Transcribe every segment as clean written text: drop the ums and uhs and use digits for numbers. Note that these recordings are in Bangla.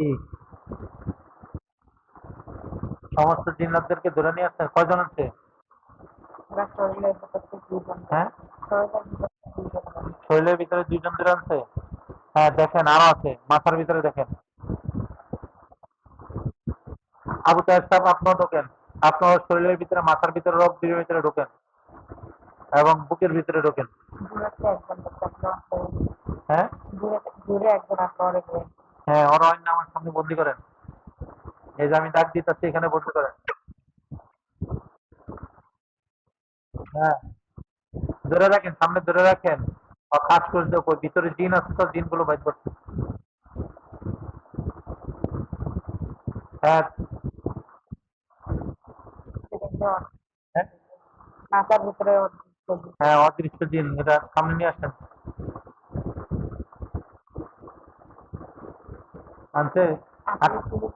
কি সমস্ত জিন্নাতদেরকে ধরে নিয়ে আসছেন? কয়জন আছে? হ্যাঁ, শরীরের ভিতরে 2 জন ধরে আনছে। হ্যাঁ, দেখেন আরো আছে মাথার ভিতরে দেখেন। আবু তাহের সাহেব, আপনিও ঢোকেন। আপনার শরীরের ভিতরে, মাথার ভিতরে, রোগের ভিতরে ঢোকেন এবং বুকের ভিতরে ঢোকেন। হ্যাঁ, হ্যাঁ, ওরা অন্য আমার সামনে বন্দি করেন। এই যে আমি ডাক দিতেছি, এখানে বন্দি করেন। হ্যাঁ, ধরে রাখেন, সামনে ধরে রাখেন। আর কাজ করে দেখো, ভিতরে জিন আছে তো, জিন গুলো বাইর করছে। হ্যাঁ, হ্যাঁ, হ্যাঁ, অদৃশ্য জিন, এটা সামনে নিয়ে আসেন। আনছে।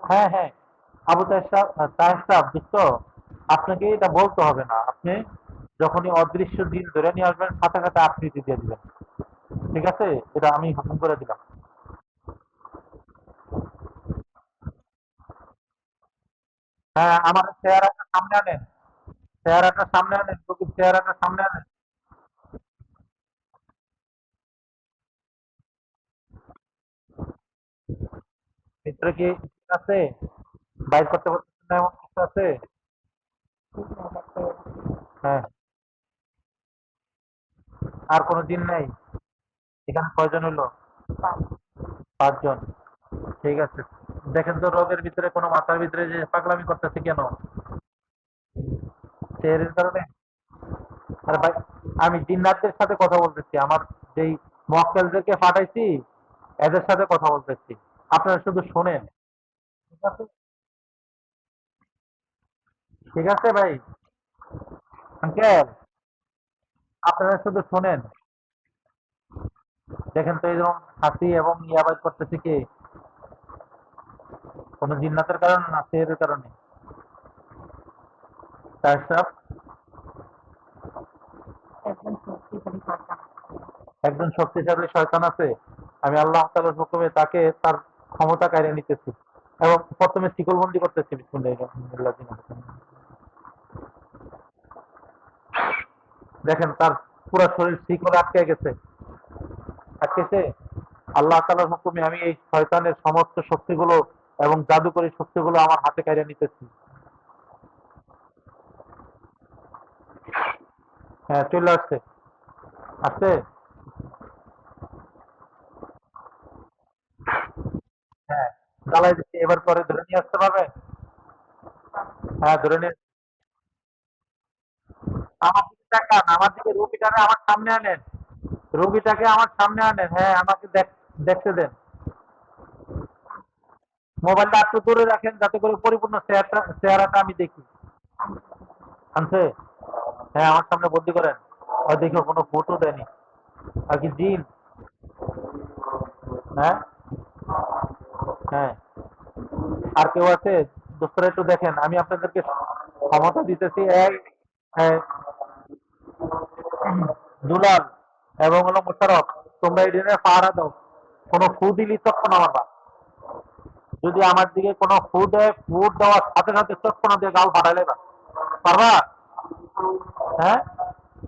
হ্যাঁ, হ্যাঁ, আবু তাহের সাহেব, তাহের সাহেব, বুঝছো? আপনাকে এটা বলতে হবে না। আপনি যখনই অদৃশ্য জিন ধরে নিয়ে আসবেন, সাথে সাথে আকৃতি দিয়ে দিবেন। ঠিক আছে? এটা আমি হুকুম করে দিলাম। হ্যাঁ, আমার চেহারাটা সামনে আনেন। চেহারাটা সামনে আনেন, রোগীর চেহারাটা সামনে আনেন। ভিতরে কি জিন আছে? বাইর করতে পারতেছেন না এমন কিছু আছে? হ্যাঁ। আর কোনো জিন নাই? এখানে কয়জন হলো? 5 জন। ঠিক আছে। দেখেন তো রোগের ভিতরে কোনো মাথার ভিতরে যে পাগলামি করতেছে কেন? চেহারের কারণে? আরে ভাই, আমি জিন্নাতদের সাথে কথা বলতেছি, আমার যেই মক্কেলদেরকে পাঠাইছি এদের সাথে কথা বলতেছি। আপনারা শুধু শোনেন। ঠিক আছে? ঠিক আছে ভাই। আঙ্কেল, আপনারা শুধু শোনেন। দেখেন তো, এরকম হাসি এবং ইয়াবাদ করতেছে কি? কোন জিন্নাতের কারণে না, সেহের কারণে। তার সব একজন শক্তিশালী শয়তান আছে। আমি আল্লাহ তাআলার হুকুমে তাকে তার ক্ষমতা কাড়ে নিতেছি এবং প্রথমে শিকলবন্দি করতেছি। দেখেন তার পুরো শরীর শিকলে আটকে গেছে। আটকেছে। আল্লাহ তাআলার হুকুমে আমি এই শয়তানের সমস্ত শক্তিগুলো এবং জাদুকরী শক্তিগুলো আমার হাতে কাড়ে নিতেছি। হ্যাঁ, চলে আসছে। আসছে। হ্যাঁ, জ্বালাই দিচ্ছি। এবার পরে ধরে নিয়ে আসতে পারবে? হ্যাঁ, ধরে নিয়ে। আমার দিকে তাকান, আমার দিকে রুগীটাকে আমার সামনে আনেন। রুগীটাকে আমার সামনে আনেন। হ্যাঁ, আমাকে দেখতে দেন। মোবাইলটা একটু দূরে রাখেন যাতে করে পরিপূর্ণ চেহারাটা আমি দেখি। আনছে। হ্যাঁ, আমার সামনে বন্দি করেন। আর দেখো কোনো ফটো দেয়নি। আর কি জিন? হ্যাঁ, হ্যাঁ। আর কেউ আছে? দোস্তরা একটু দেখেন, আমি আপনাদেরকে ক্ষমতা দিতেছি। এক, হ্যাঁ, দুলাল এবং হলো মোশারফ, তোমরা এই দিনে পাহারা দাও। কোনো ফু দিলি তখন আমার বাপ। যদি আমার দিকে কোনো ফু দেয়, ফু দেওয়ার সাথে সাথে চটকনা দিয়ে গাল ফাটাইলে না। পারবা? হ্যাঁ,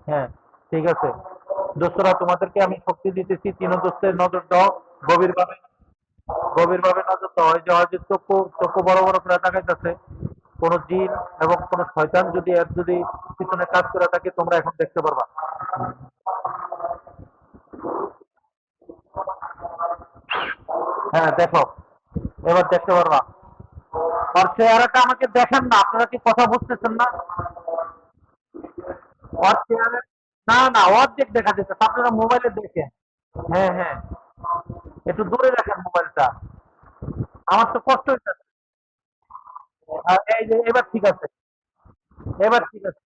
হ্যাঁ, ঠিক আছে। দোস্তরা, তোমাদেরকে আমি শক্তি দিতেছি। তিন দোস্তের নজর দাও। গভীর ভাবে, গভীর ভাবে নজর দাও। এই যে হয়তো চক্ষু চক্ষু বড় বড় করে তাকাইতেছে। কোন জিন এবং কোন শয়তান যদি এর যদি পিছনে কাজ করে থাকে, তোমরা এখন দেখতে পারবা। হ্যাঁ, দেখো। এবার দেখতে পারবা। আর চেহারাটা আমাকে দেখেন না, আপনারা কি কথা বুঝতেছেন না? ওর চেহারা, না না, অর্ধেক দেখা যেতেছে, আপনারা মোবাইলে দেখেন। হ্যাঁ, হ্যাঁ, একটু দূরে রাখেন মোবাইলটা। আমার তো কষ্ট হইতেছে। আর এই যে এবার ঠিক আছে। এবার ঠিক আছে।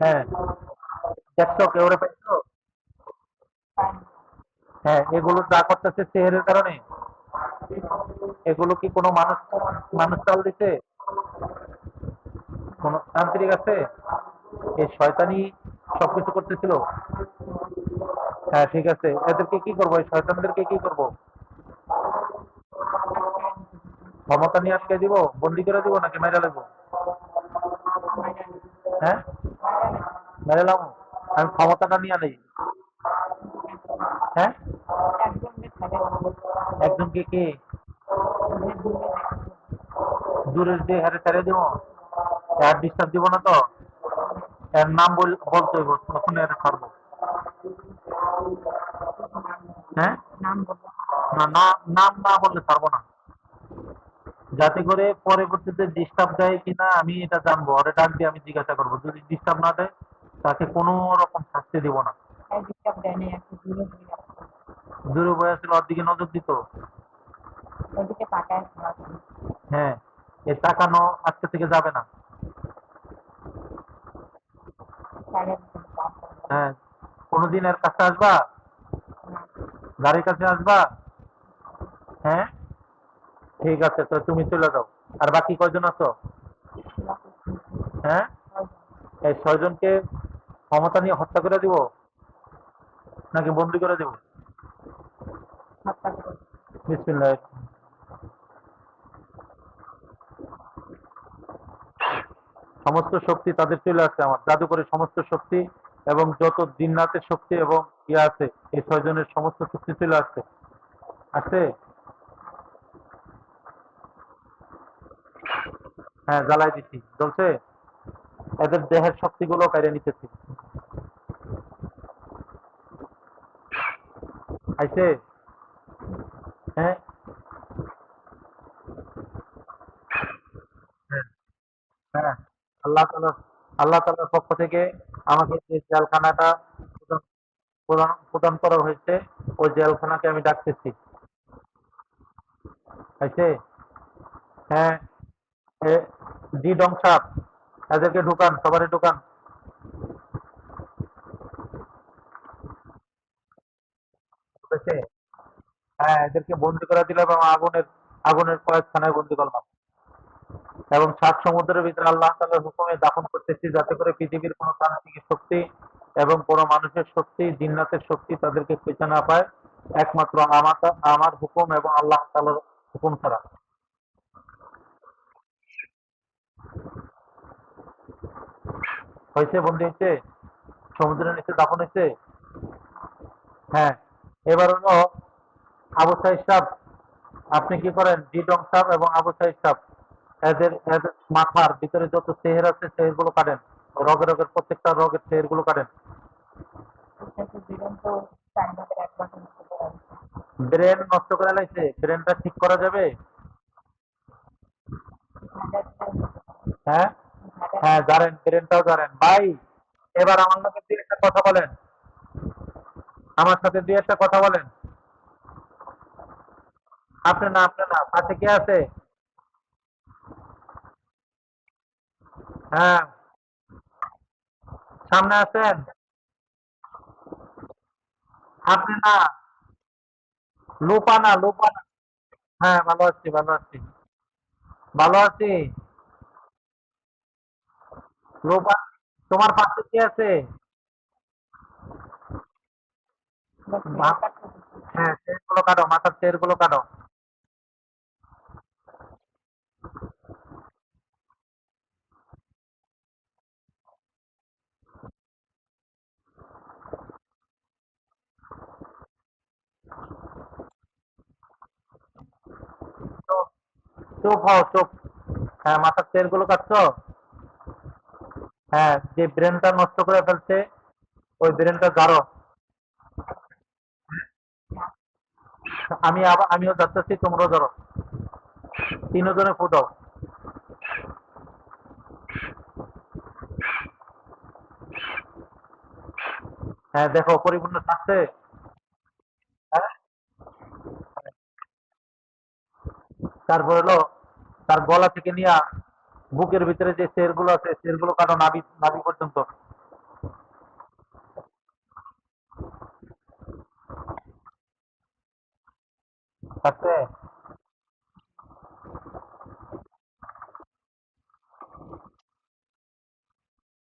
হ্যাঁ, দেখছো কেউ পাইছো? হ্যাঁ, এগুলো যা করতেছে চেহারের কারণে। এগুলো কি কোনো মানুষ, মানুষ চাল দিছে? কোন তান্ত্রিক আছে? এই শয়তানি সবকিছু করতেছিল। হ্যাঁ ঠিক আছে, এদেরকে কি করবো, এই শয়তানদেরকে কি করবো? ক্ষমতা নিয়ে আটকে দিব, বন্দি করে দিব নাকি মেরে লাগবো? হ্যাঁ, মেরে লাগবো। আমি ক্ষমতাটা নিয়ে নেই। হ্যাঁ, একজনকে কি দূরের দিয়ে হারে ছেড়ে দিব? আর ডিস্টার্ব দিব না তো? এর নাম বলতে হইব, তখন এর ছাড়বো। হ্যাঁ, না না, নাম না বললে ছাড়বো না। যাতে করে পরবর্তীতে ডিস্টার্ব দেয় কিনা আমি এটা জানবো, ওরে ডাক দিয়ে আমি জিজ্ঞাসা করবো। যদি ডিস্টার্ব না দেয় তাকে কোনো রকম শাস্তি দিব না। দূরে বয়ে আসলে ওর দিকে নজর দিত। হ্যাঁ, এই তাকানো আজকে থেকে যাবে না। হ্যাঁ, কোনোদিন এর কাছে আসবা, গাড়ির কাছে আসবা। হ্যাঁ, ঠিক আছে, তো তুমি চলে যাও। আর বাকি কয়জন আছো? হ্যাঁ, এই 6 জনকে ক্ষমতা নিয়ে হত্যা করে দিব নাকি বন্দি করে দিব? বিসমিল্লাহ। সমস্ত শক্তি তাদের চলে আসছে, আমার জাদুকরের সমস্ত শক্তি এবং যত জিন্নাতের শক্তি এবং ইয়ে আছে, এই 6 জনের সমস্ত শক্তি চলে আসছে। আসছে। হ্যাঁ, জ্বালাই দিচ্ছি, চলছে। এদের দেহের শক্তিগুলো কেড়ে নিতেছি। আইছে। হ্যাঁ, হ্যাঁ, হ্যাঁ। আল্লাহ তাআলা, আল্লাহ তাআলার পক্ষ থেকে আমাকে যে জেলখানাটা প্রদান প্রদান প্রদান করা হয়েছে, ওই জেলখানাকে আমি ডাকতেছি। আইছে। হ্যাঁ, এ জি ডং সাপ, এদেরকে ঢুকান, সবারই ঢুকান। ঢুকেছে? হ্যাঁ, এদেরকে বন্দি করে দিলাম এবং আগুনের আগুনের কয়েকখানায় বন্দি করলাম। এবং 7 সমুদ্রের ভিতরে আল্লাহ তাআলার হুকুমে দাফন করতেছি, যাতে করে পৃথিবীর কোনো তান্ত্রিক শক্তি এবং কোনো মানুষের শক্তি, জিন্নাতের শক্তি তাদেরকে খুঁজে না পায়, একমাত্র আমার হুকুম এবং আল্লাহ তাআলার হুকুম ছাড়া। হয়েছে, বন্দি হয়েছে, সমুদ্রের নিচে দাফন হয়েছে। হ্যাঁ, এবার হলো আবু সাইদ সাহেব, আপনি কি করেন, জি ডং সাহেব এবং আবু সাইদ সাহেব, এদের এদের মাথার ভিতরে যত সেহের আছে সেহের গুলো কাটেন। রগে রগের প্রত্যেকটা রগের সেহের গুলো কাটেন। ব্রেন নষ্ট করে লাইছে, ব্রেনটা ঠিক করা যাবে? হ্যাঁ, হ্যাঁ জানেন, ব্রেনটাও জানেন ভাই। এবার আমার সাথে দুই একটা কথা বলেন, আমার সাথে দুই একটা কথা বলেন। আপনি না, পাশে কে আছে? হ্যাঁ, সামনে আছেন? আপনি না, লুপা না, লুপা না। হ্যাঁ, ভালো আছি, ভালো আছি, ভালো আছি। লুপা, তোমার পাশে কে আছে? হ্যাঁ, চেয়ার গুলো কাটো, মাথার চেয়ার গুলো কাটো। চুপ, চুপ হও, চুপ। হ্যাঁ, মাথার চেয়ার গুলো কাটছো। হ্যাঁ, যে ব্রেনটা নষ্ট করে ফেলছে, ওই ব্রেনটা গাড়ো। আমিও যাচ্ছি, তোমরাও ধরো। 3 জনে ফুটাও। হ্যাঁ, দেখো পরিপূর্ণ থাকছে। হ্যাঁ, তারপর হলো তার গলা থেকে নিয়ে বুকের ভিতরে যে সের গুলো আছে, সের গুলো কাটো, নাভি নাভি পর্যন্ত। থাকছে।